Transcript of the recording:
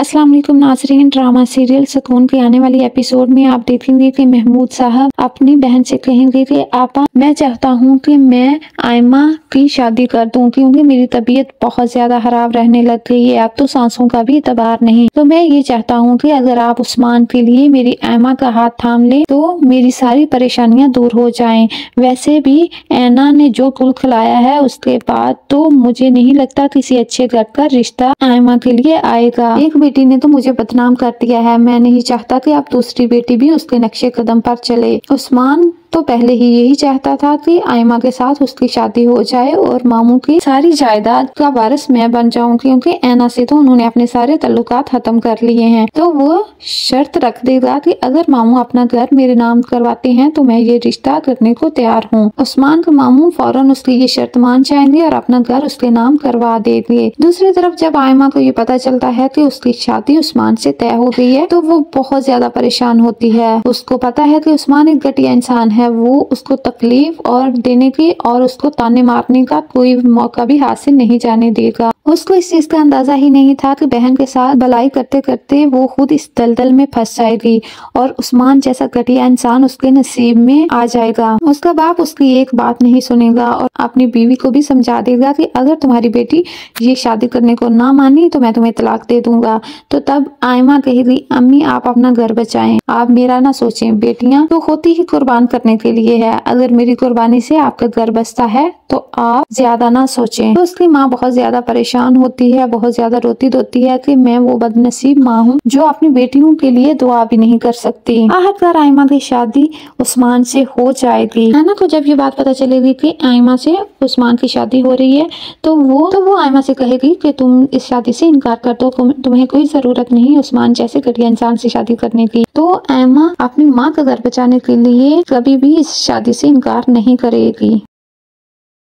अस्सलाम वालेकुम नाज़रीन। ड्रामा सीरियल सुकून के आने वाली एपिसोड में आप देखेंगे कि महमूद साहब अपनी बहन से कहेंगे कि आपा मैं चाहता हूं कि मैं आयमा की शादी कर दूं क्योंकि मेरी तबीयत बहुत ज्यादा खराब रहने लग गई है। अब तो सांसों का भी एतबार नहीं, तो मैं ये चाहता हूं कि अगर आप उस्मान के लिए मेरी आयमा का हाथ थाम ले तो मेरी सारी परेशानियां दूर हो जाएं। वैसे भी ऐना ने जो कुल खिलाया है उसके बाद तो मुझे नहीं लगता किसी अच्छे घर का रिश्ता आयमा के लिए आएगा। एक बेटी ने तो मुझे बदनाम कर दिया है, मैं नहीं चाहता कि अब दूसरी बेटी भी उसके नक्शे कदम पर चले। उस्मान तो पहले ही यही चाहता था कि आयमा के साथ उसकी शादी हो जाए और मामू की सारी जायदाद का वारिस मैं बन जाऊं, क्योंकि ऐना से तो उन्होंने अपने सारे ताल्लुकात खत्म कर लिए हैं। तो वो शर्त रख देगा कि अगर मामू अपना घर मेरे नाम करवाते हैं तो मैं ये रिश्ता करने को तैयार हूँ। उस्मान के मामू फौरन उसकी ये शर्त मान जाएंगे और अपना घर उसके नाम करवा देंगे। दूसरी तरफ जब आयमा को ये पता चलता है कि उसकी शादी उस्मान से तय हो गई है तो वो बहुत ज्यादा परेशान होती है। उसको पता है कि उस्मान एक घटिया इंसान है, वो उसको तकलीफ और देने की और उसको ताने मारने का कोई मौका भी हाथ से नहीं जाने देगा। उसको इस चीज का अंदाजा ही नहीं था कि बहन के साथ भलाई करते करते वो खुद इस दलदल में फंस जाएगी और उस्मान जैसा घटिया इंसान उसके नसीब में आ जाएगा। उसका बाप उसकी एक बात नहीं सुनेगा और अपनी बीवी को भी समझा देगा कि अगर तुम्हारी बेटी ये शादी करने को ना मानी तो मैं तुम्हें तलाक दे दूंगा। तो तब आयमा कहेगी, अम्मी आप अपना घर बचाएं, आप मेरा ना सोचें, बेटियां तो होती ही कुर्बान करने के लिए है, अगर मेरी कुर्बानी से आपका घर बचता है तो आप ज्यादा ना सोचें। तो उसकी माँ बहुत ज्यादा परेशान होती है, बहुत ज्यादा रोती धोती है कि मैं वो बदनसीब माँ हूँ जो अपनी बेटियों के लिए दुआ भी नहीं कर सकती। आखिरकार आयमा की शादी उस्मान से हो जाएगी। है ना। तो जब ये बात पता चलेगी कि आयमा से उस्मान की शादी हो रही है तो वो आयमा से कहेगी कि तुम इस शादी से इनकार कर दो, तुम्हें कोई जरूरत नहीं उस्मान जैसे घटिया इंसान से शादी करने की। तो आयमा अपनी माँ का घर बचाने के लिए कभी भी इस शादी से इनकार नहीं करेगी।